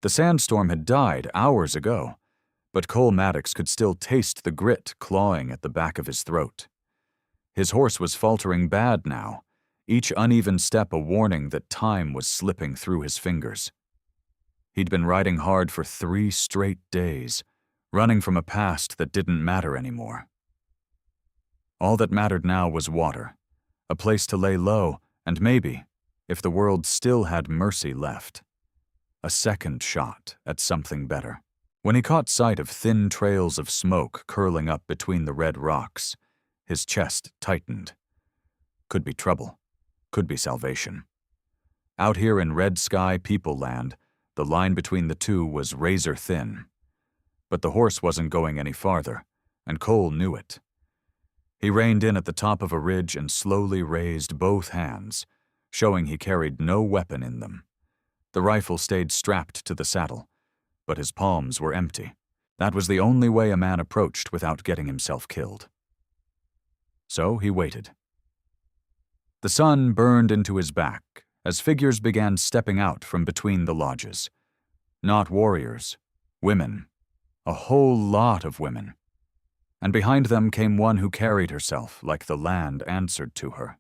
The sandstorm had died hours ago, but Cole Maddox could still taste the grit clawing at the back of his throat. His horse was faltering bad now, each uneven step a warning that time was slipping through his fingers. He'd been riding hard for 3 straight days, running from a past that didn't matter anymore. All that mattered now was water, a place to lay low, and maybe, if the world still had mercy left, a second shot at something better. When he caught sight of thin trails of smoke curling up between the red rocks, his chest tightened. Could be trouble. Could be salvation. Out here in red sky people land, the line between the two was razor thin. But the horse wasn't going any farther, and Cole knew it. He reined in at the top of a ridge and slowly raised both hands, showing he carried no weapon in them. The rifle stayed strapped to the saddle, but his palms were empty. That was the only way a man approached without getting himself killed. So he waited. The sun burned into his back as figures began stepping out from between the lodges. Not warriors, women, a whole lot of women. And behind them came one who carried herself like the land answered to her.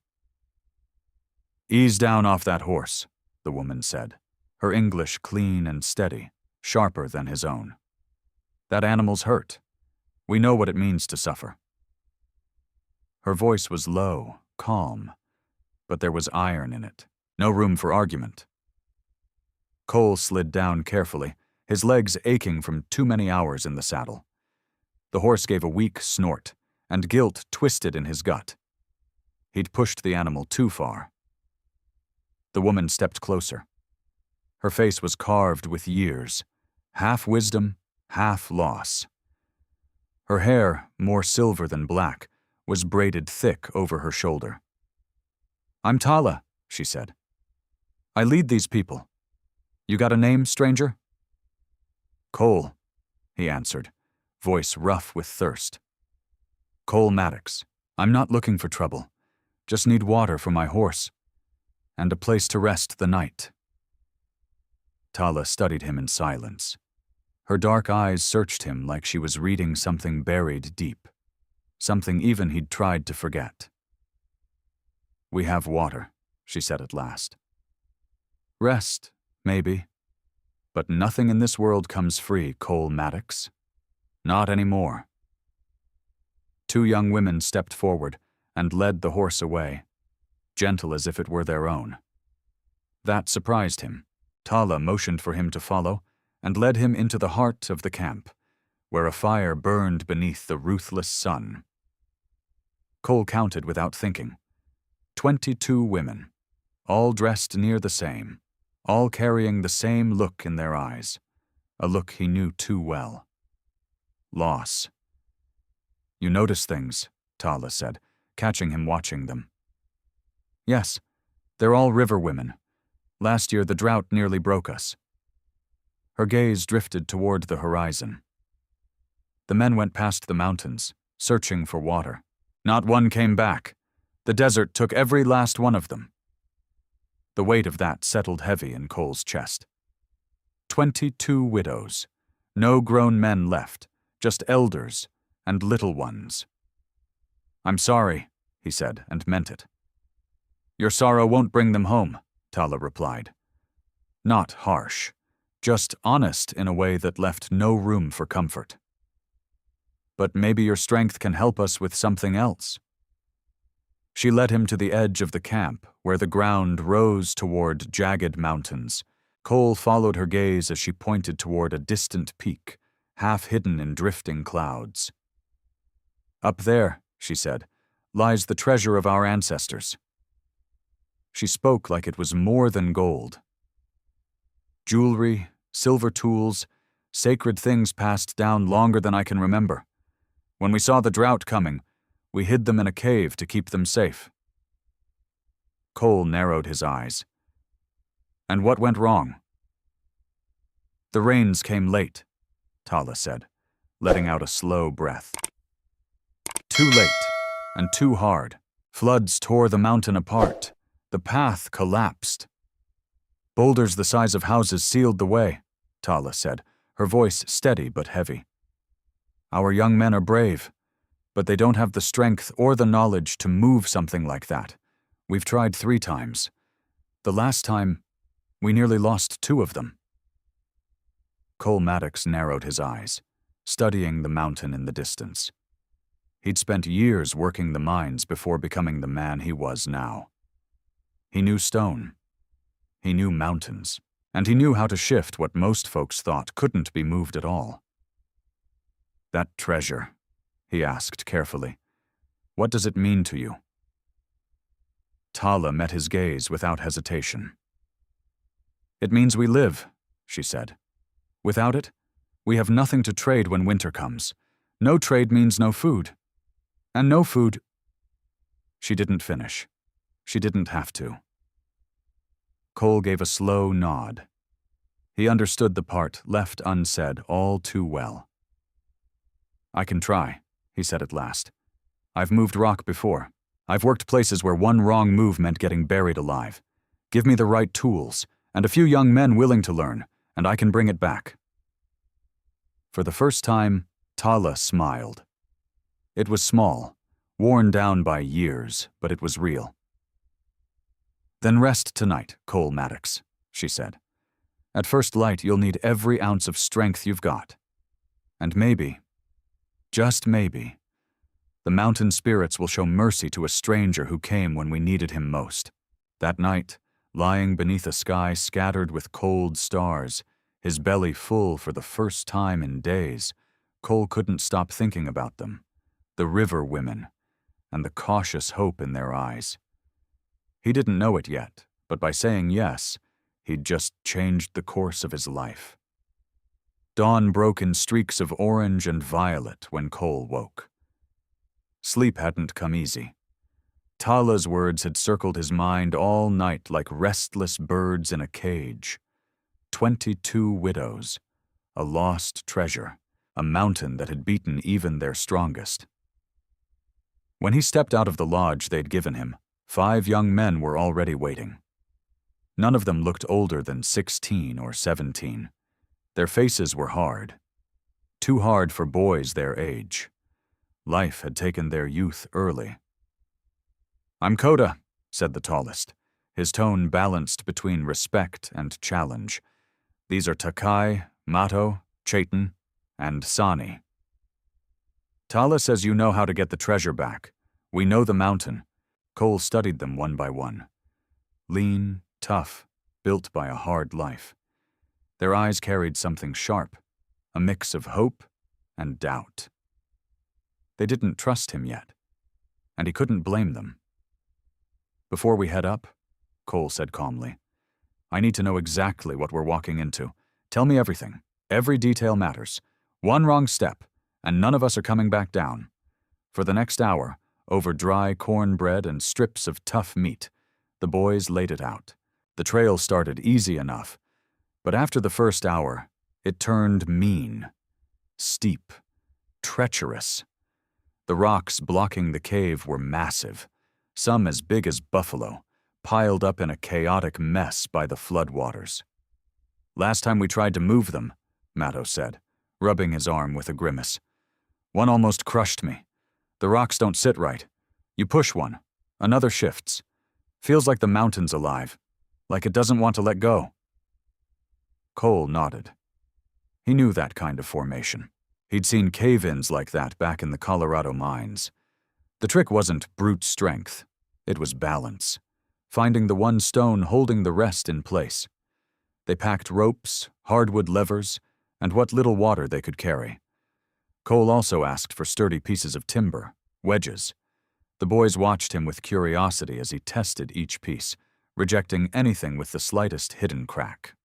"Ease down off that horse," the woman said, her English clean and steady, sharper than his own. "That animal's hurt. We know what it means to suffer." Her voice was low, calm, but there was iron in it, no room for argument. Cole slid down carefully, his legs aching from too many hours in the saddle. The horse gave a weak snort, and guilt twisted in his gut. He'd pushed the animal too far. The woman stepped closer. Her face was carved with years, half wisdom, half loss. Her hair, more silver than black, was braided thick over her shoulder. "I'm Tala," she said. "I lead these people. You got a name, stranger?" "Cole," he answered, voice rough with thirst. "Cole Maddox. I'm not looking for trouble. Just need water for my horse. And a place to rest the night." Tala studied him in silence. Her dark eyes searched him like she was reading something buried deep, something even he'd tried to forget. "We have water," she said at last. "Rest, maybe. But nothing in this world comes free, Cole Maddox. Not anymore." 2 young women stepped forward and led the horse away, gentle as if it were their own. That surprised him. Tala motioned for him to follow and led him into the heart of the camp, where a fire burned beneath the ruthless sun. Cole counted without thinking. 22 women, all dressed near the same, all carrying the same look in their eyes, a look he knew too well. Loss. "You notice things," Tala said, catching him watching them. "Yes, they're all river women. Last year the drought nearly broke us." Her gaze drifted toward the horizon. The men went past the mountains, searching for water. Not one came back. The desert took every last one of them. The weight of that settled heavy in Cole's chest. 22 widows. No grown men left, just elders and little ones. "I'm sorry," he said, and meant it. "Your sorrow won't bring them home," Tala replied. Not harsh, just honest in a way that left no room for comfort. "But maybe your strength can help us with something else." She led him to the edge of the camp, where the ground rose toward jagged mountains. Cole followed her gaze as she pointed toward a distant peak, half hidden in drifting clouds. "Up there," she said, "lies the treasure of our ancestors." She spoke like it was more than gold. "Jewelry, silver tools, sacred things passed down longer than I can remember. When we saw the drought coming, we hid them in a cave to keep them safe." Cole narrowed his eyes. "And what went wrong?" "The rains came late," Tala said, letting out a slow breath. "Too late, and too hard. Floods tore the mountain apart. The path collapsed. Boulders the size of houses sealed the way," Tala said, her voice steady but heavy. Our young men are brave, but they don't have the strength or the knowledge to move something like that. We've tried 3 times. The last time, we nearly lost 2 of them. Cole Maddox narrowed his eyes, studying the mountain in the distance. He'd spent years working the mines before becoming the man he was now. He knew stone. He knew mountains. And he knew how to shift what most folks thought couldn't be moved at all. That treasure, he asked carefully, what does it mean to you? Tala met his gaze without hesitation. It means we live, she said. Without it, we have nothing to trade when winter comes. No trade means no food. And no food. She didn't finish. She didn't have to. Cole gave a slow nod. He understood the part left unsaid all too well. I can try, he said at last. I've moved rock before. I've worked places where one wrong move meant getting buried alive. Give me the right tools, and a few young men willing to learn, and I can bring it back. For the first time, Tala smiled. It was small, worn down by years, but it was real. Then rest tonight, Cole Maddox, she said. At first light, you'll need every ounce of strength you've got. And maybe, just maybe, the mountain spirits will show mercy to a stranger who came when we needed him most. That night, lying beneath a sky scattered with cold stars, his belly full for the first time in days, Cole couldn't stop thinking about them, the river women, and the cautious hope in their eyes. He didn't know it yet, but by saying yes, he'd just changed the course of his life. Dawn broke in streaks of orange and violet when Cole woke. Sleep hadn't come easy. Tala's words had circled his mind all night like restless birds in a cage. 22 widows, a lost treasure, a mountain that had beaten even their strongest. When he stepped out of the lodge they'd given him, 5 young men were already waiting. None of them looked older than 16 or 17. Their faces were hard. Too hard for boys their age. Life had taken their youth early. I'm Koda, said the tallest, his tone balanced between respect and challenge. These are Takai, Mato, Chaitan, and Sani. Tala says you know how to get the treasure back. We know the mountain. Cole studied them one by one. Lean, tough, built by a hard life. Their eyes carried something sharp, a mix of hope and doubt. They didn't trust him yet, and he couldn't blame them. Before we head up, Cole said calmly, I need to know exactly what we're walking into. Tell me everything. Every detail matters. One wrong step, and none of us are coming back down. For the next hour, over dry cornbread and strips of tough meat, the boys laid it out. The trail started easy enough, but after the first hour, it turned mean, steep, treacherous. The rocks blocking the cave were massive, some as big as buffalo, piled up in a chaotic mess by the floodwaters. Last time we tried to move them, Mato said, rubbing his arm with a grimace. One almost crushed me. The rocks don't sit right. You push one, another shifts. Feels like the mountain's alive, like it doesn't want to let go. Cole nodded. He knew that kind of formation. He'd seen cave-ins like that back in the Colorado mines. The trick wasn't brute strength, it was balance, finding the one stone holding the rest in place. They packed ropes, hardwood levers, and what little water they could carry. Cole also asked for sturdy pieces of timber, wedges. The boys watched him with curiosity as he tested each piece, rejecting anything with the slightest hidden crack.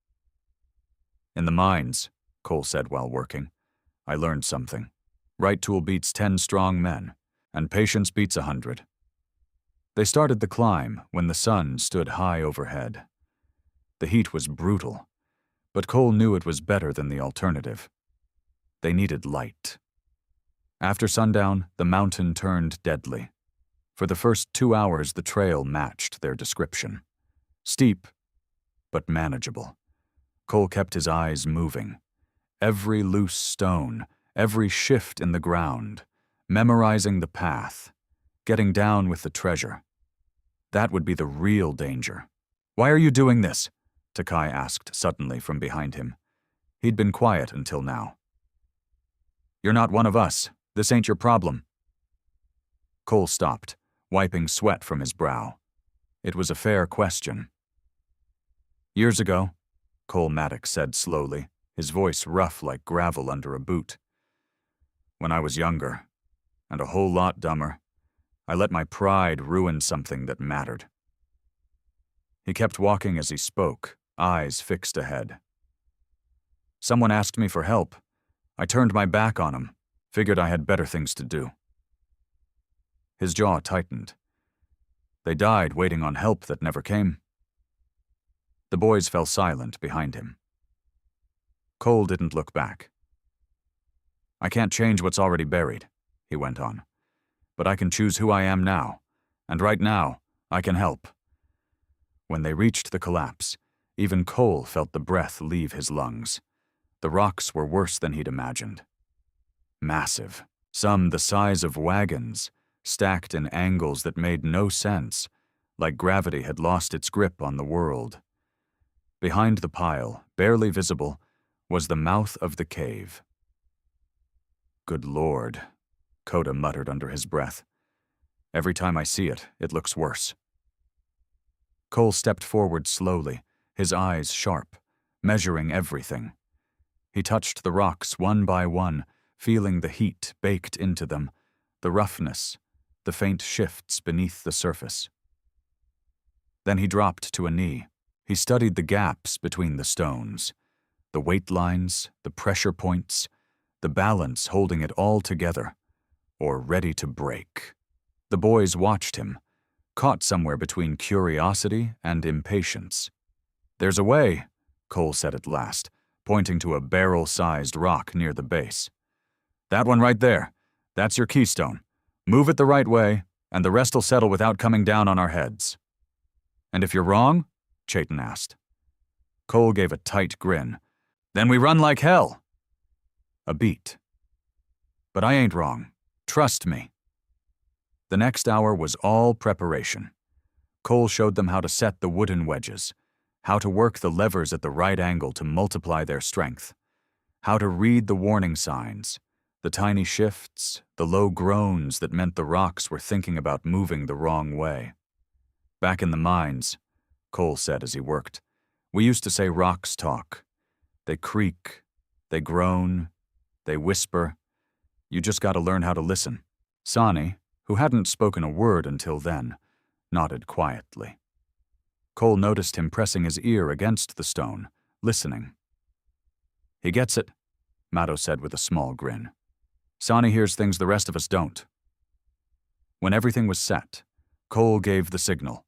In the mines, Cole said while working, I learned something. Right tool beats 10 strong men, and patience beats 100. They started the climb when the sun stood high overhead. The heat was brutal, but Cole knew it was better than the alternative. They needed light. After sundown, the mountain turned deadly. For the first 2 hours, the trail matched their description. Steep, but manageable. Cole kept his eyes moving. Every loose stone, every shift in the ground, memorizing the path, getting down with the treasure. That would be the real danger. "Why are you doing this?" Takai asked suddenly from behind him. He'd been quiet until now. "You're not one of us. This ain't your problem." Cole stopped, wiping sweat from his brow. It was a fair question. "Years ago," Cole Maddox said slowly, his voice rough like gravel under a boot. "When I was younger, and a whole lot dumber, I let my pride ruin something that mattered." He kept walking as he spoke, eyes fixed ahead. "Someone asked me for help. I turned my back on him, figured I had better things to do." His jaw tightened. They died waiting on help that never came. The boys fell silent behind him. Cole didn't look back. "I can't change what's already buried," he went on. "But I can choose who I am now, and right now, I can help." When they reached the collapse, even Cole felt the breath leave his lungs. The rocks were worse than he'd imagined. Massive, some the size of wagons, stacked in angles that made no sense, like gravity had lost its grip on the world. Behind the pile, barely visible, was the mouth of the cave. "Good Lord," Coda muttered under his breath. "Every time I see it, it looks worse." Cole stepped forward slowly, his eyes sharp, measuring everything. He touched the rocks one by one, feeling the heat baked into them, the roughness, the faint shifts beneath the surface. Then he dropped to a knee. He studied the gaps between the stones, the weight lines, the pressure points, the balance holding it all together, or ready to break. The boys watched him, caught somewhere between curiosity and impatience. "There's a way," Cole said at last, pointing to a barrel-sized rock near the base. "That one right there. That's your keystone. Move it the right way, and the rest'll settle without coming down on our heads." "And if you're wrong?" Chayton asked. Cole gave a tight grin. "Then we run like hell." A beat. "But I ain't wrong. Trust me." The next hour was all preparation. Cole showed them how to set the wooden wedges, how to work the levers at the right angle to multiply their strength, how to read the warning signs, the tiny shifts, the low groans that meant the rocks were thinking about moving the wrong way. "Back in the mines," Cole said as he worked, "we used to say rocks talk. They creak, they groan, they whisper. You just gotta learn how to listen." Sani, who hadn't spoken a word until then, nodded quietly. Cole noticed him pressing his ear against the stone, listening. "He gets it," Matto said with a small grin. "Sani hears things the rest of us don't." When everything was set, Cole gave the signal.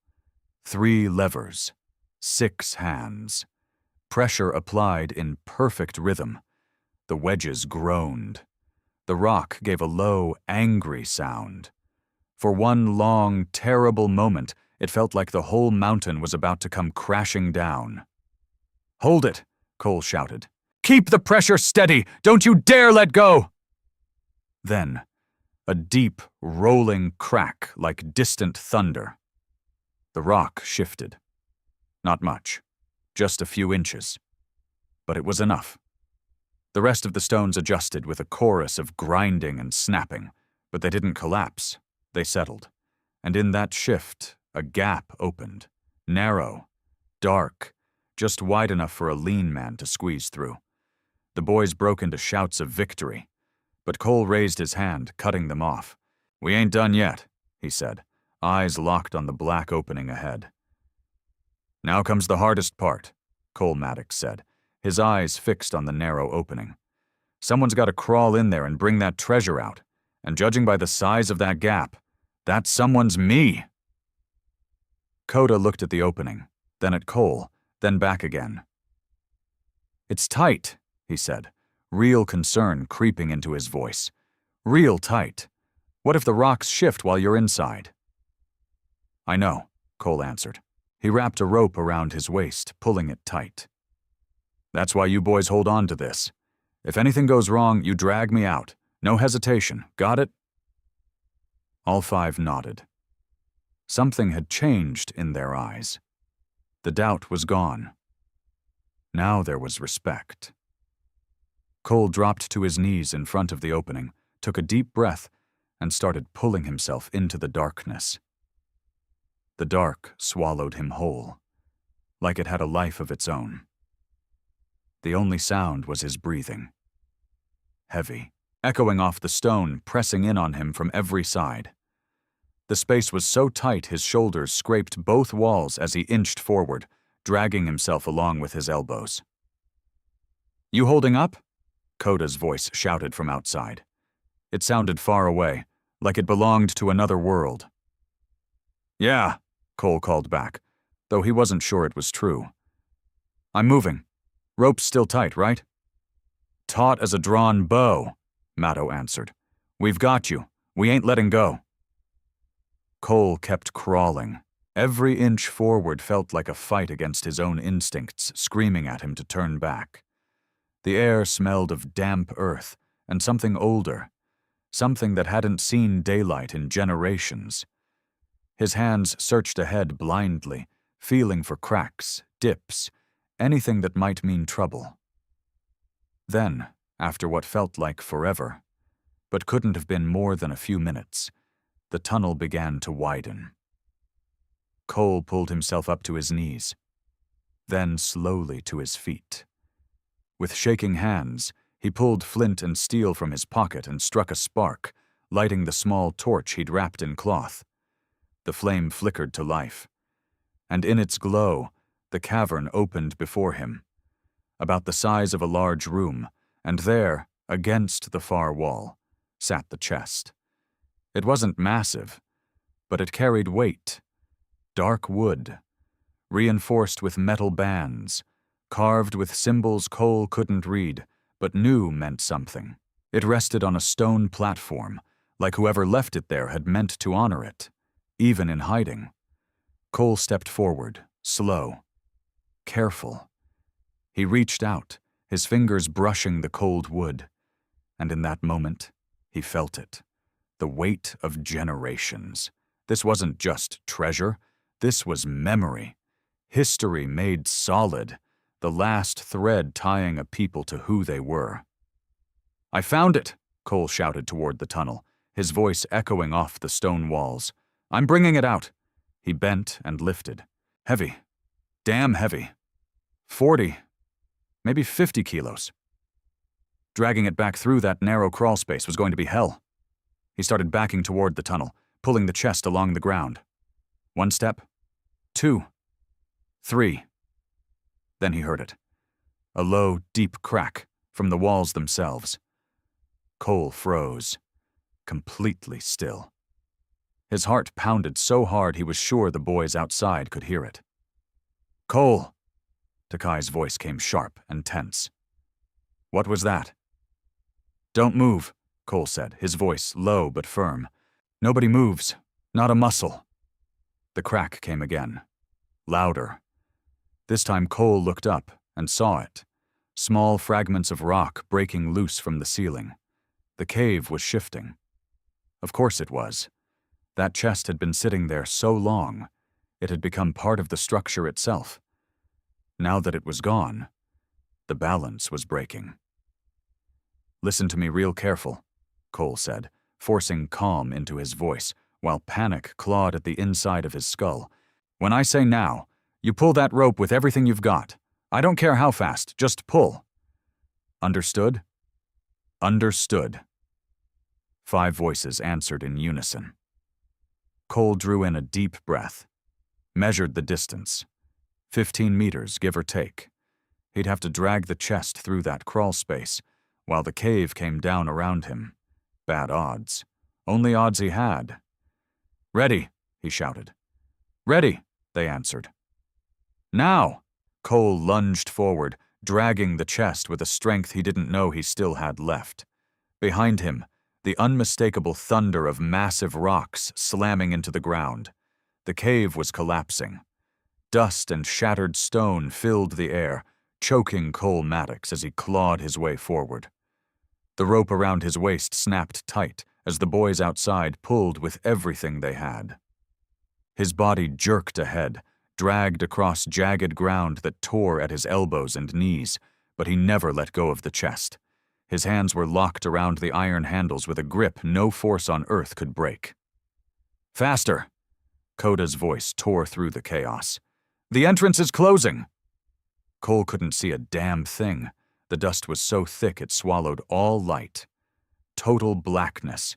3 levers, 6 hands. Pressure applied in perfect rhythm. The wedges groaned. The rock gave a low, angry sound. For one long, terrible moment, it felt like the whole mountain was about to come crashing down. "Hold it," Cole shouted. "Keep the pressure steady! Don't you dare let go!" Then, a deep, rolling crack like distant thunder. The rock shifted. Not much, just a few inches. But it was enough. The rest of the stones adjusted with a chorus of grinding and snapping, but they didn't collapse. They settled. And in that shift, a gap opened. Narrow, dark, just wide enough for a lean man to squeeze through. The boys broke into shouts of victory. But Cole raised his hand, cutting them off. "We ain't done yet," he said, eyes locked on the black opening ahead. "Now comes the hardest part," Cole Maddox said, his eyes fixed on the narrow opening. "Someone's got to crawl in there and bring that treasure out, and judging by the size of that gap, that someone's me." Coda looked at the opening, then at Cole, then back again. "It's tight," he said, real concern creeping into his voice. "Real tight. What if the rocks shift while you're inside?" "I know," Cole answered. He wrapped a rope around his waist, pulling it tight. That's why you boys hold on to this. If anything goes wrong, you drag me out. No hesitation. Got it?" All five nodded. Something had changed in their eyes. The doubt was gone. Now there was respect. Cole dropped to his knees in front of the opening, took a deep breath, and started pulling himself into the darkness. The dark swallowed him whole, like it had a life of its own. The only sound was his breathing. Heavy, echoing off the stone, pressing in on him from every side. The space was so tight his shoulders scraped both walls as he inched forward, dragging himself along with his elbows. "You holding up?" Coda's voice shouted from outside. It sounded far away, like it belonged to another world. "Yeah," Cole called back, though he wasn't sure it was true. "I'm moving. Rope's still tight, right?" "Taut as a drawn bow," Matto answered. "We've got you. We ain't letting go." Cole kept crawling. Every inch forward felt like a fight against his own instincts, screaming at him to turn back. The air smelled of damp earth and something older, something that hadn't seen daylight in generations. His hands searched ahead blindly, feeling for cracks, dips, anything that might mean trouble. Then, after what felt like forever, but couldn't have been more than a few minutes, the tunnel began to widen. Cole pulled himself up to his knees, then slowly to his feet. With shaking hands, he pulled flint and steel from his pocket and struck a spark, lighting the small torch he'd wrapped in cloth. The flame flickered to life, and in its glow, the cavern opened before him, about the size of a large room, and there, against the far wall, sat the chest. It wasn't massive, but it carried weight. Dark wood, reinforced with metal bands, carved with symbols Cole couldn't read, but knew meant something. It rested on a stone platform, like whoever left it there had meant to honor it, even in hiding. Cole stepped forward, slow, careful. He reached out, his fingers brushing the cold wood, and in that moment, he felt it. The weight of generations. This wasn't just treasure, this was memory. History made solid, the last thread tying a people to who they were. "I found it!" Cole shouted toward the tunnel, his voice echoing off the stone walls. "I'm bringing it out." He bent and lifted. Heavy. Damn heavy. 40, maybe 50 kilos. Dragging it back through that narrow crawl space was going to be hell. He started backing toward the tunnel, pulling the chest along the ground. 1 step, 2, 3. Then he heard it. A low, deep crack from the walls themselves. Cole froze, completely still. His heart pounded so hard he was sure the boys outside could hear it. "Cole!" Takai's voice came sharp and tense. "What was that?" "Don't move," Cole said, his voice low but firm. "Nobody moves, not a muscle." The crack came again, louder. This time Cole looked up and saw it. Small fragments of rock breaking loose from the ceiling. The cave was shifting. Of course it was. That chest had been sitting there so long, it had become part of the structure itself. Now that it was gone, the balance was breaking. "Listen to me real careful," Cole said, forcing calm into his voice, while panic clawed at the inside of his skull. "When I say now, you pull that rope with everything you've got. I don't care how fast, just pull. Understood?" "Understood." 5 voices answered in unison. Cole drew in a deep breath, measured the distance. 15 meters, give or take. He'd have to drag the chest through that crawl space, while the cave came down around him. Bad odds. Only odds he had. "Ready," he shouted. "Ready," they answered. "Now!" Cole lunged forward, dragging the chest with a strength he didn't know he still had left. Behind him, the unmistakable thunder of massive rocks slamming into the ground. The cave was collapsing. Dust and shattered stone filled the air, choking Cole Maddox as he clawed his way forward. The rope around his waist snapped tight as the boys outside pulled with everything they had. His body jerked ahead, dragged across jagged ground that tore at his elbows and knees, but he never let go of the chest. His hands were locked around the iron handles with a grip no force on earth could break. "Faster!" Coda's voice tore through the chaos. "The entrance is closing!" Cole couldn't see a damn thing. The dust was so thick it swallowed all light. Total blackness.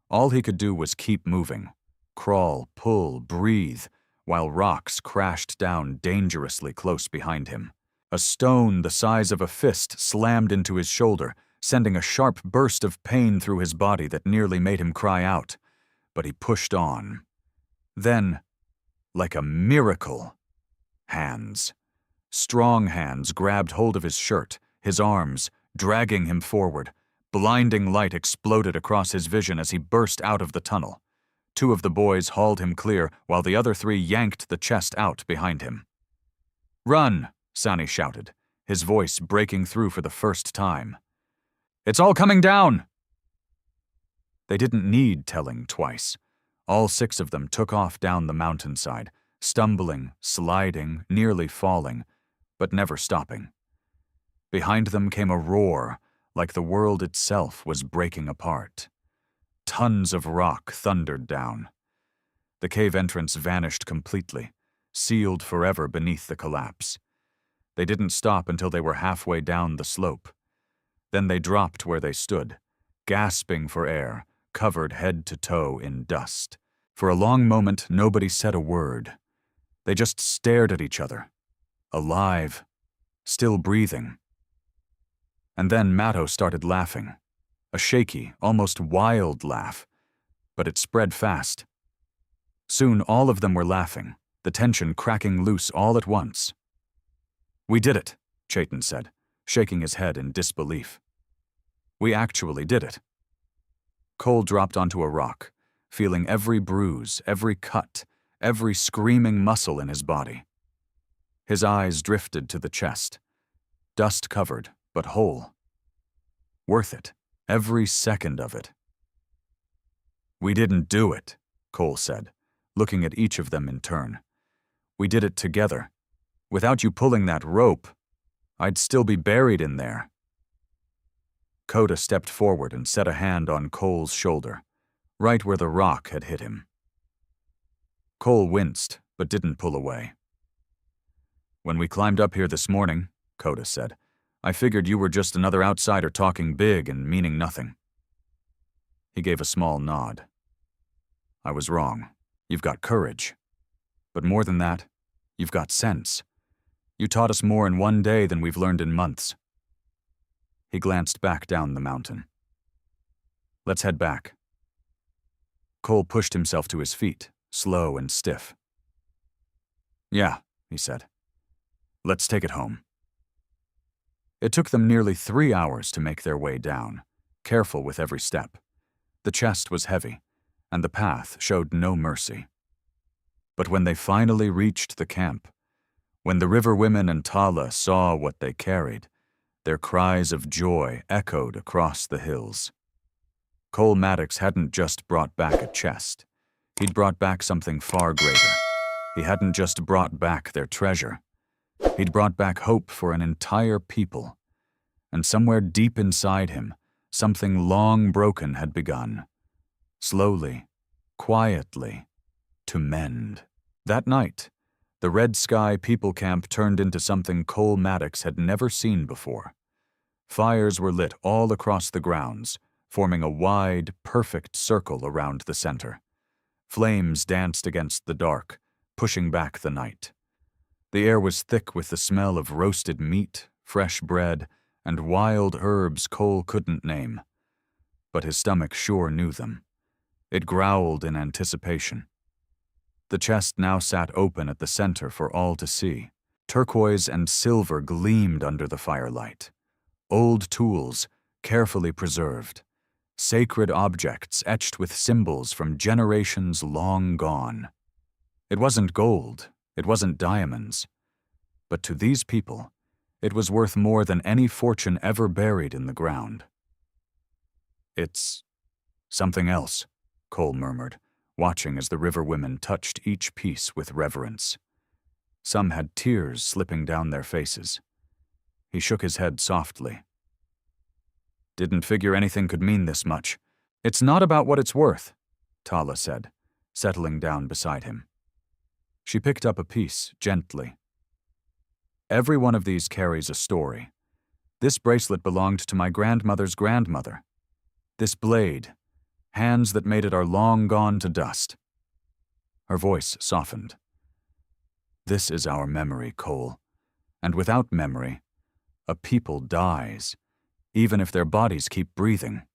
All he could do was keep moving. Crawl, pull, breathe, while rocks crashed down dangerously close behind him. A stone the size of a fist slammed into his shoulder, sending a sharp burst of pain through his body that nearly made him cry out. But he pushed on. Then, like a miracle, hands. Strong hands grabbed hold of his shirt, his arms, dragging him forward. Blinding light exploded across his vision as he burst out of the tunnel. Two of the boys hauled him clear, while the other three yanked the chest out behind him. "Run!" Sani shouted, his voice breaking through for the first time. "It's all coming down!" They didn't need telling twice. All 6 of them took off down the mountainside, stumbling, sliding, nearly falling, but never stopping. Behind them came a roar, like the world itself was breaking apart. Tons of rock thundered down. The cave entrance vanished completely, sealed forever beneath the collapse. They didn't stop until they were halfway down the slope. Then they dropped where they stood, gasping for air, covered head to toe in dust. For a long moment, nobody said a word. They just stared at each other, alive, still breathing. And then Matto started laughing, a shaky, almost wild laugh, but it spread fast. Soon all of them were laughing, the tension cracking loose all at once. "We did it," Chayton said, shaking his head in disbelief. "We actually did it." Cole dropped onto a rock, feeling every bruise, every cut, every screaming muscle in his body. His eyes drifted to the chest, dust-covered but whole. Worth it, every second of it. "We didn't do it," Cole said, looking at each of them in turn. "We did it together. Without you pulling that rope, I'd still be buried in there." Coda stepped forward and set a hand on Cole's shoulder, right where the rock had hit him. Cole winced, but didn't pull away. "When we climbed up here this morning," Coda said, "I figured you were just another outsider talking big and meaning nothing." He gave a small nod. "I was wrong. You've got courage. But more than that, you've got sense. You taught us more in one day than we've learned in months." He glanced back down the mountain. "Let's head back." Cole pushed himself to his feet, slow and stiff. "Yeah," he said. "Let's take it home." It took them nearly 3 hours to make their way down, careful with every step. The chest was heavy, and the path showed no mercy. But when they finally reached the camp, when the river women and Tala saw what they carried, their cries of joy echoed across the hills. Cole Maddox hadn't just brought back a chest. He'd brought back something far greater. He hadn't just brought back their treasure. He'd brought back hope for an entire people. And somewhere deep inside him, something long broken had begun. Slowly, quietly, to mend. That night, the Red Sky People Camp turned into something Cole Maddox had never seen before. Fires were lit all across the grounds, forming a wide, perfect circle around the center. Flames danced against the dark, pushing back the night. The air was thick with the smell of roasted meat, fresh bread, and wild herbs Cole couldn't name. But his stomach sure knew them. It growled in anticipation. The chest now sat open at the center for all to see. Turquoise and silver gleamed under the firelight. Old tools, carefully preserved. Sacred objects etched with symbols from generations long gone. It wasn't gold, it wasn't diamonds. But to these people, It was worth more than any fortune ever buried in the ground. "It's something else," Cole murmured, watching as the river women touched each piece with reverence. Some had tears slipping down their faces. He shook his head softly. "Didn't figure anything could mean this much. It's not about what it's worth," Tala said, settling down beside him. She picked up a piece gently. "Every one of these carries a story. This bracelet belonged to my grandmother's grandmother. This blade, hands that made it are long gone to dust." Her voice softened. "This is our memory, Cole. And without memory, a people dies, even if their bodies keep breathing."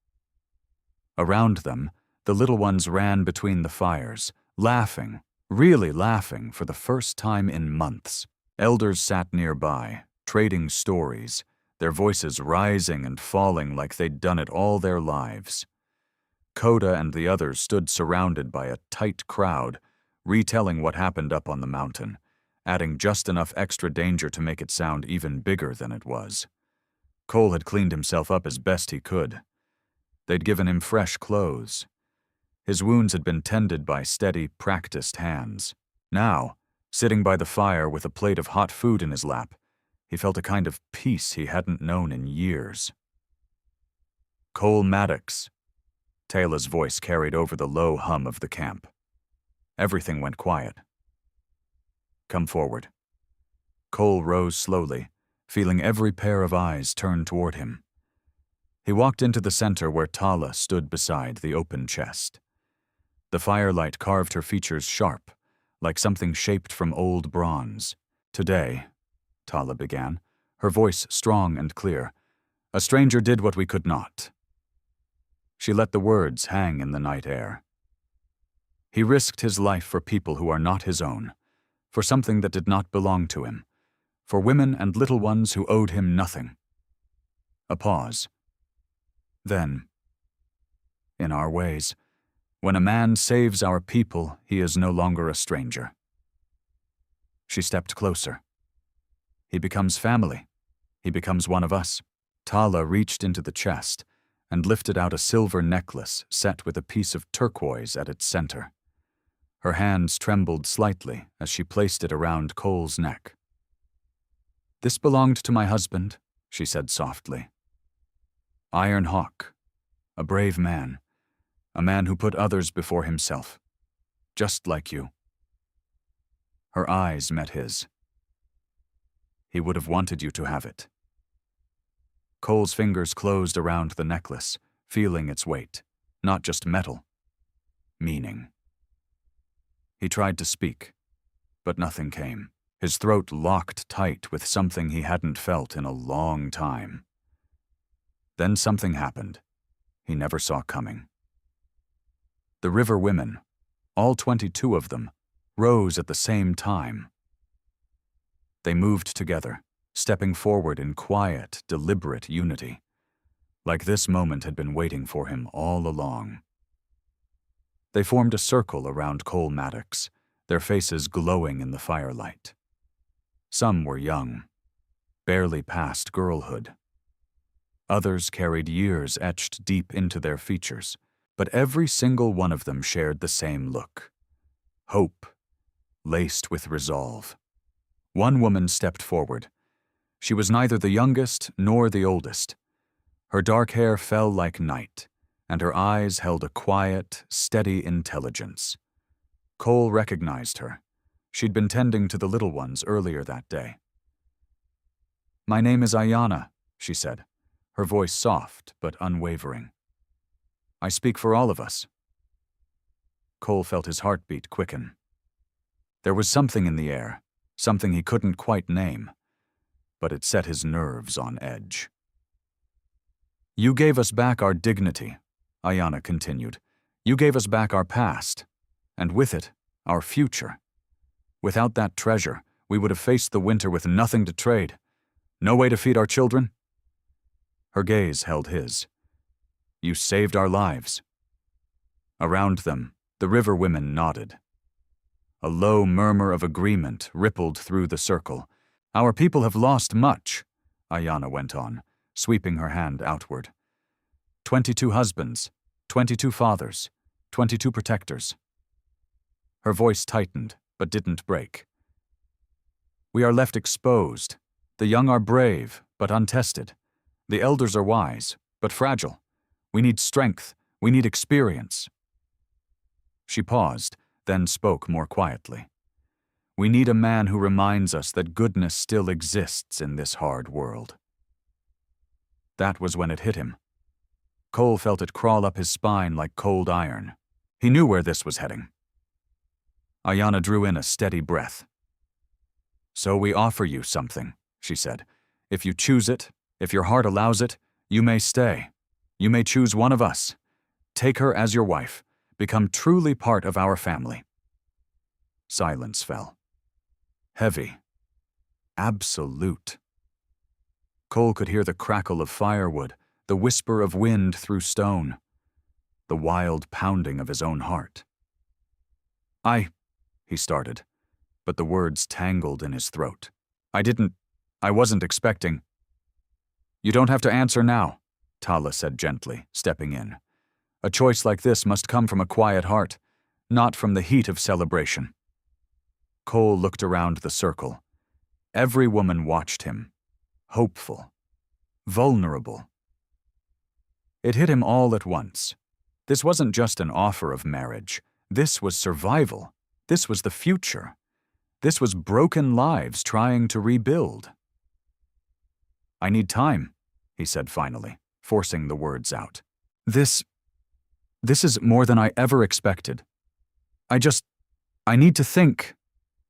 Around them, the little ones ran between the fires, laughing, really laughing for the first time in months. Elders sat nearby, trading stories, their voices rising and falling like they'd done it all their lives. Coda and the others stood surrounded by a tight crowd, retelling what happened up on the mountain, adding just enough extra danger to make it sound even bigger than it was. Cole had cleaned himself up as best he could. They'd given him fresh clothes. His wounds had been tended by steady, practiced hands. Now, sitting by the fire with a plate of hot food in his lap, he felt a kind of peace he hadn't known in years. "Cole Maddox." Taylor's voice carried over the low hum of the camp. Everything went quiet. "Come forward." Cole rose slowly, feeling every pair of eyes turn toward him. He walked into the center where Tala stood beside the open chest. The firelight carved her features sharp, like something shaped from old bronze. "Today," Tala began, her voice strong and clear, "a stranger did what we could not." She let the words hang in the night air. He risked his life for people who are not his own, for something that did not belong to him, for women and little ones who owed him nothing. A pause. Then, "In our ways, when a man saves our people, he is no longer a stranger." She stepped closer. "He becomes family. He becomes one of us." Tala reached into the chest and lifted out a silver necklace set with a piece of turquoise at its center. Her hands trembled slightly as she placed it around Cole's neck. "This belonged to my husband," she said softly. "Iron Hawk, a brave man, a man who put others before himself, just like you." Her eyes met his. "He would have wanted you to have it." Cole's fingers closed around the necklace, feeling its weight, not just metal, meaning. He tried to speak, but nothing came. His throat locked tight with something he hadn't felt in a long time. Then something happened he never saw coming. The river women, all 22 of them, rose at the same time. They moved together, stepping forward in quiet, deliberate unity, like this moment had been waiting for him all along. They formed a circle around Cole Maddox, their faces glowing in the firelight. Some were young, barely past girlhood. Others carried years etched deep into their features, but every single one of them shared the same look. Hope, laced with resolve. One woman stepped forward. She was neither the youngest nor the oldest. Her dark hair fell like night, and her eyes held a quiet, steady intelligence. Cole recognized her. She'd been tending to the little ones earlier that day. "My name is Ayanna," she said, her voice soft but unwavering. "I speak for all of us." Cole felt his heartbeat quicken. There was something in the air, something he couldn't quite name, but it set his nerves on edge. "You gave us back our dignity," Ayanna continued. "You gave us back our past, and with it, our future. Without that treasure, we would have faced the winter with nothing to trade. No way to feed our children." Her gaze held his. "You saved our lives." Around them, the river women nodded. A low murmur of agreement rippled through the circle. "Our people have lost much, Ayanna went on, sweeping her hand outward. 22 husbands, 22 fathers, 22 protectors. Her voice tightened, but didn't break. We are left exposed. The young are brave, but untested. The elders are wise, but fragile. We need strength. We need experience. She paused, then spoke more quietly. We need a man who reminds us that goodness still exists in this hard world. That was when it hit him. Cole felt it crawl up his spine like cold iron. He knew where this was heading. Ayanna drew in a steady breath. So we offer you something, she said. If you choose it, if your heart allows it, you may stay. You may choose one of us. Take her as your wife. Become truly part of our family. Silence fell. Heavy. Absolute. Cole could hear the crackle of firewood, the whisper of wind through stone, the wild pounding of his own heart. He started, but the words tangled in his throat. I wasn't expecting. You don't have to answer now, Tala said gently, stepping in. A choice like this must come from a quiet heart, not from the heat of celebration. Cole looked around the circle. Every woman watched him, hopeful, vulnerable. It hit him all at once. This wasn't just an offer of marriage. This was survival. This was the future. This was broken lives trying to rebuild. I need time, he said finally, forcing the words out. This is more than I ever expected. I need to think.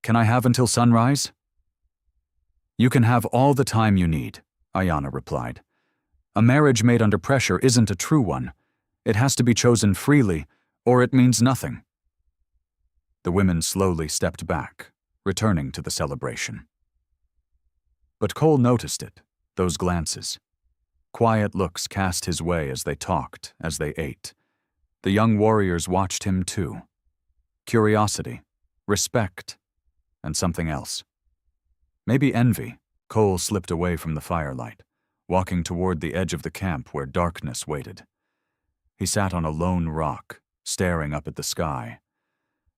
Can I have until sunrise? You can have all the time you need, Ayanna replied. A marriage made under pressure isn't a true one. It has to be chosen freely, or it means nothing. The women slowly stepped back, returning to the celebration. But Cole noticed it, those glances. Quiet looks cast his way as they talked, as they ate. The young warriors watched him too. Curiosity, respect, and something else. Maybe envy. Cole slipped away from the firelight, walking toward the edge of the camp where darkness waited. He sat on a lone rock, staring up at the sky.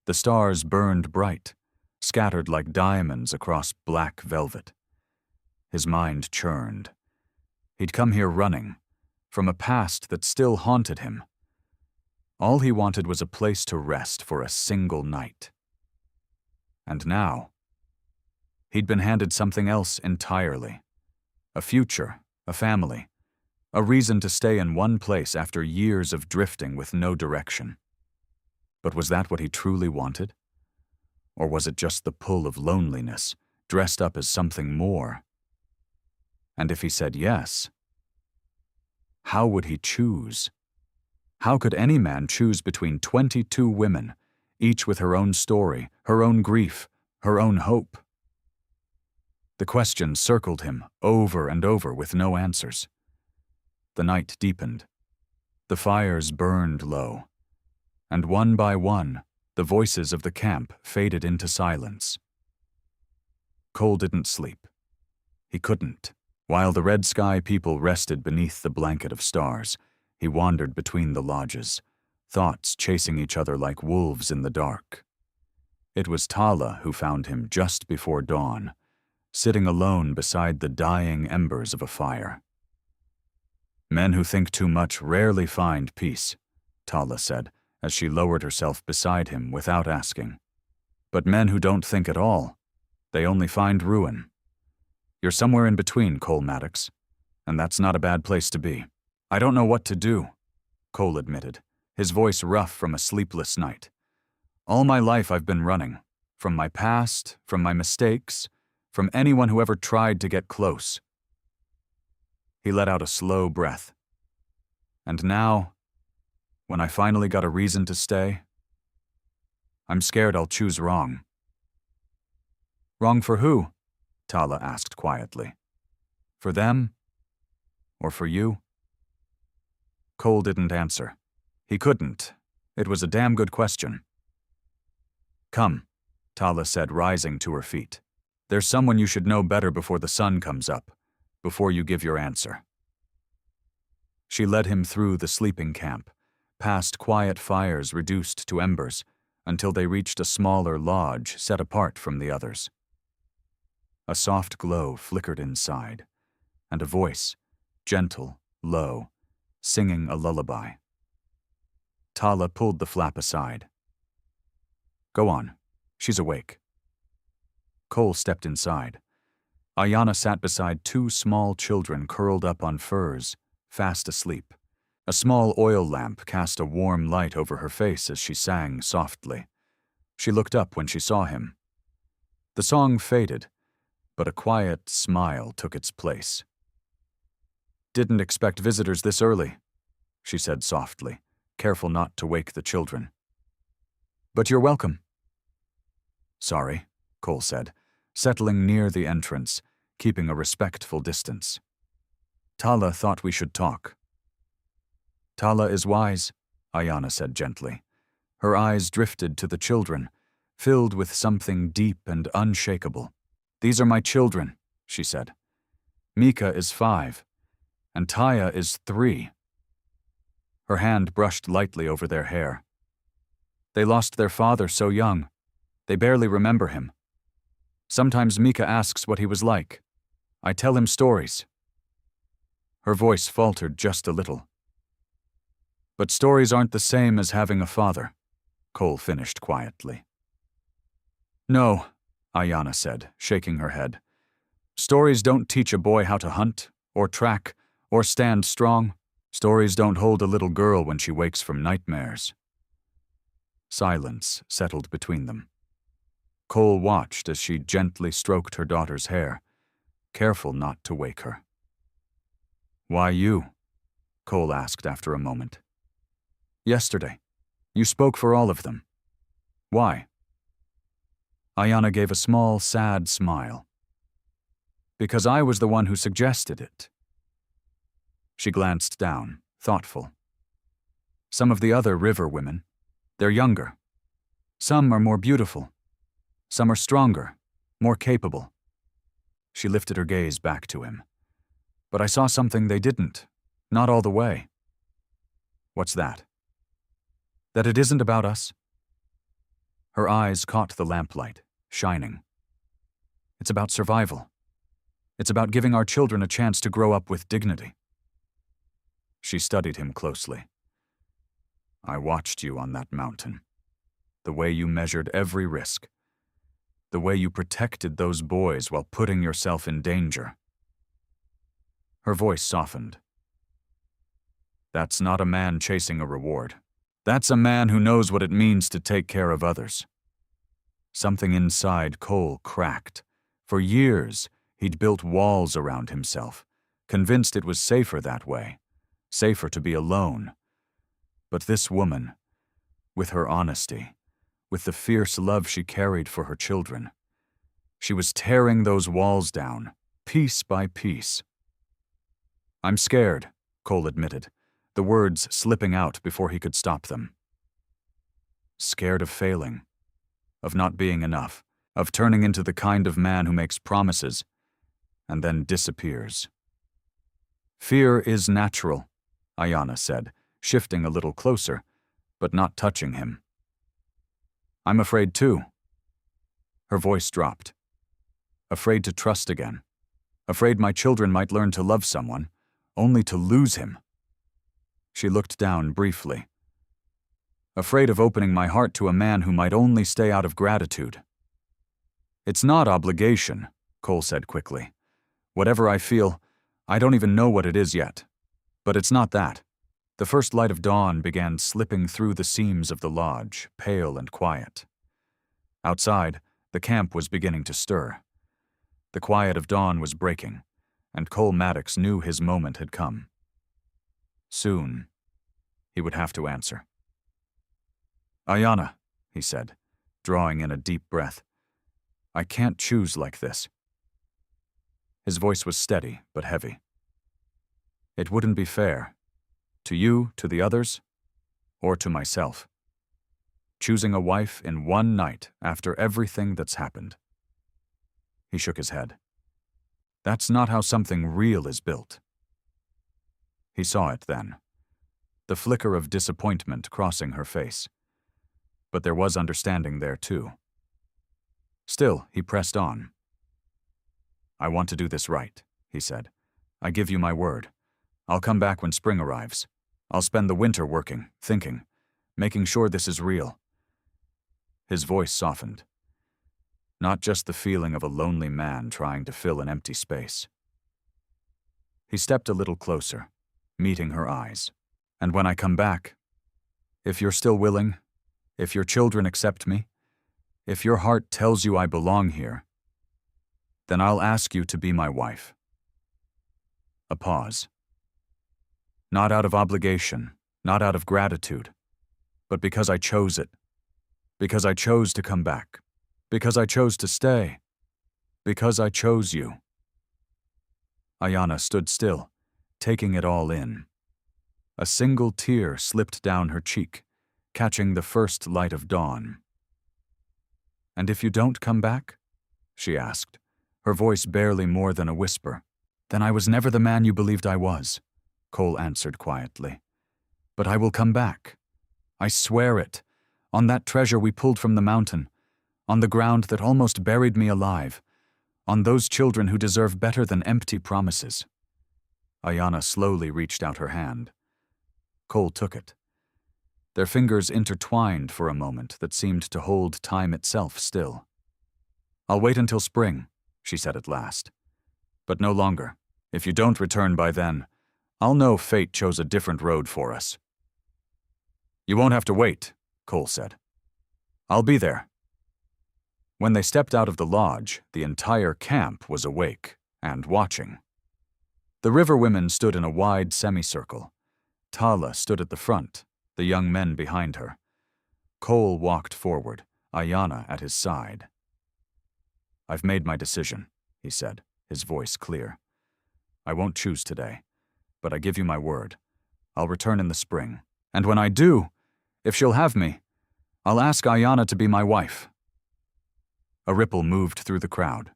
The stars burned bright, scattered like diamonds across black velvet. His mind churned. He'd come here running, from a past that still haunted him. All he wanted was a place to rest for a single night. And now, he'd been handed something else entirely. A future, a family, a reason to stay in one place after years of drifting with no direction. But was that what he truly wanted? Or was it just the pull of loneliness, dressed up as something more? And if he said yes, how would he choose? How could any man choose between 22 women, each with her own story, her own grief, her own hope? The question circled him over and over with no answers. The night deepened. The fires burned low. And one by one, the voices of the camp faded into silence. Cole didn't sleep. He couldn't. While the red sky people rested beneath the blanket of stars, he wandered between the lodges, thoughts chasing each other like wolves in the dark. It was Tala who found him just before dawn, sitting alone beside the dying embers of a fire. Men who think too much rarely find peace, Tala said, as she lowered herself beside him without asking. But men who don't think at all, they only find ruin. You're somewhere in between, Cole Maddox, and that's not a bad place to be. I don't know what to do, Cole admitted, his voice rough from a sleepless night. All my life I've been running, from my past, from my mistakes, from anyone who ever tried to get close. He let out a slow breath. And now, when I finally got a reason to stay, I'm scared I'll choose wrong. Wrong for who? Tala asked quietly. For them? Or for you? Cole didn't answer. He couldn't. It was a damn good question. Come, Tala said, rising to her feet. There's someone you should know better before the sun comes up. before you give your answer." She led him through the sleeping camp, past quiet fires reduced to embers, until they reached a smaller lodge set apart from the others. A soft glow flickered inside, and a voice, gentle, low, singing a lullaby. Tala pulled the flap aside. "Go on. She's awake." Cole stepped inside. Ayanna sat beside two small children curled up on furs, fast asleep. A small oil lamp cast a warm light over her face as she sang softly. She looked up when she saw him. The song faded, but a quiet smile took its place. "Didn't expect visitors this early," she said softly, careful not to wake the children. "But you're welcome." "Sorry," Cole said, settling near the entrance, keeping a respectful distance. "Tala thought we should talk." "Tala is wise," Ayanna said gently. Her eyes drifted to the children, filled with something deep and unshakable. "These are my children," she said. "Mika is 5, and Taya is 3. Her hand brushed lightly over their hair. "They lost their father so young. They barely remember him. Sometimes Mika asks what he was like. I tell him stories." Her voice faltered just a little. "But stories aren't the same as having a father," Cole finished quietly. "No," Ayanna said, shaking her head. "Stories don't teach a boy how to hunt, or track, or stand strong. Stories don't hold a little girl when she wakes from nightmares." Silence settled between them. Cole watched as she gently stroked her daughter's hair, careful not to wake her. "Why you?" Cole asked after a moment. "Yesterday, you spoke for all of them. Why?" Ayanna gave a small, sad smile. "Because I was the one who suggested it." She glanced down, thoughtful. "Some of the other river women, they're younger. Some are more beautiful. Some are stronger, more capable." She lifted her gaze back to him. "But I saw something they didn't, not all the way." "What's that?" "That it isn't about us." Her eyes caught the lamplight, shining. "It's about survival. It's about giving our children a chance to grow up with dignity." She studied him closely. "I watched you on that mountain. The way you measured every risk. The way you protected those boys while putting yourself in danger." Her voice softened. "That's not a man chasing a reward. That's a man who knows what it means to take care of others." Something inside Cole cracked. For years, he'd built walls around himself, convinced it was safer that way, safer to be alone. But this woman, with her honesty, with the fierce love she carried for her children, she was tearing those walls down, piece by piece. "I'm scared," Cole admitted, the words slipping out before he could stop them. "Scared of failing, of not being enough, of turning into the kind of man who makes promises and then disappears." "Fear is natural," Ayanna said, shifting a little closer, but not touching him. "I'm afraid too." Her voice dropped. "Afraid to trust again. Afraid my children might learn to love someone, only to lose him." She looked down briefly. "Afraid of opening my heart to a man who might only stay out of gratitude." "It's not obligation," Cole said quickly. "Whatever I feel, I don't even know what it is yet. But it's not that." The first light of dawn began slipping through the seams of the lodge, pale and quiet. Outside, the camp was beginning to stir. The quiet of dawn was breaking, and Cole Maddox knew his moment had come. Soon, he would have to answer. "Ayanna," he said, drawing in a deep breath, "I can't choose like this." His voice was steady but heavy. "It wouldn't be fair. To you, to the others, or to myself. Choosing a wife in one night after everything that's happened." He shook his head. That's not how something real is built. He saw it then, the flicker of disappointment crossing her face. But there was understanding there too. Still, he pressed on. I want to do this right, he said. I give you my word. I'll come back when spring arrives. I'll spend the winter working, thinking, making sure this is real. His voice softened. Not just the feeling of a lonely man trying to fill an empty space. He stepped a little closer, meeting her eyes. And when I come back, if you're still willing, if your children accept me, if your heart tells you I belong here, then I'll ask you to be my wife. A pause. Not out of obligation, not out of gratitude, but because I chose it, because I chose to come back, because I chose to stay, because I chose you. Ayanna stood still, taking it all in. A single tear slipped down her cheek, catching the first light of dawn. And if you don't come back? She asked, her voice barely more than a whisper. Then I was never the man you believed I was, Cole answered quietly. But I will come back. I swear it, on that treasure we pulled from the mountain, on the ground that almost buried me alive, on those children who deserve better than empty promises. Ayanna slowly reached out her hand. Cole took it. Their fingers intertwined for a moment that seemed to hold time itself still. I'll wait until spring, she said at last. But no longer. If you don't return by then, I'll know fate chose a different road for us. You won't have to wait, Cole said. I'll be there. When they stepped out of the lodge, the entire camp was awake and watching. The river women stood in a wide semicircle. Tala stood at the front, the young men behind her. Cole walked forward, Ayanna at his side. I've made my decision, he said, his voice clear. I won't choose today, but I give you my word. I'll return in the spring, and when I do, if she'll have me, I'll ask Ayanna to be my wife. A ripple moved through the crowd.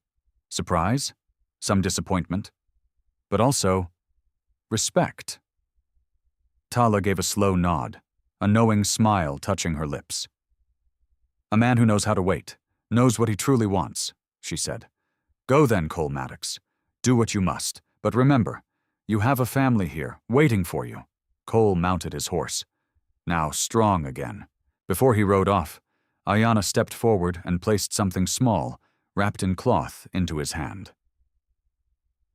Surprise, some disappointment, but also respect. Tala gave a slow nod, a knowing smile touching her lips. A man who knows how to wait, knows what he truly wants, she said. Go then, Cole Maddox. Do what you must, but remember, you have a family here, waiting for you. Cole mounted his horse, now strong again. Before he rode off, Ayanna stepped forward and placed something small, wrapped in cloth, into his hand.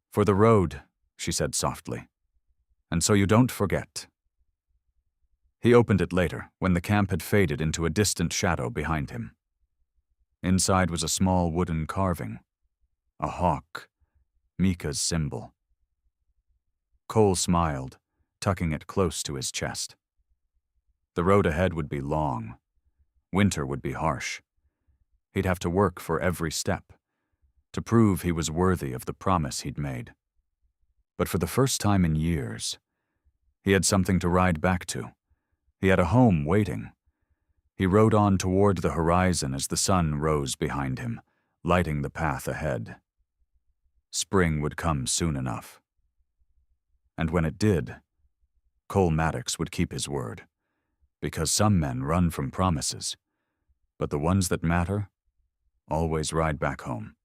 For the road, she said softly, and so you don't forget. He opened it later, when the camp had faded into a distant shadow behind him. Inside was a small wooden carving, a hawk, Mika's symbol. Cole smiled, tucking it close to his chest. The road ahead would be long. Winter would be harsh. He'd have to work for every step, to prove he was worthy of the promise he'd made. But for the first time in years, he had something to ride back to. He had a home waiting. He rode on toward the horizon as the sun rose behind him, lighting the path ahead. Spring would come soon enough. And when it did, Cole Maddox would keep his word, because some men run from promises, but the ones that matter always ride back home.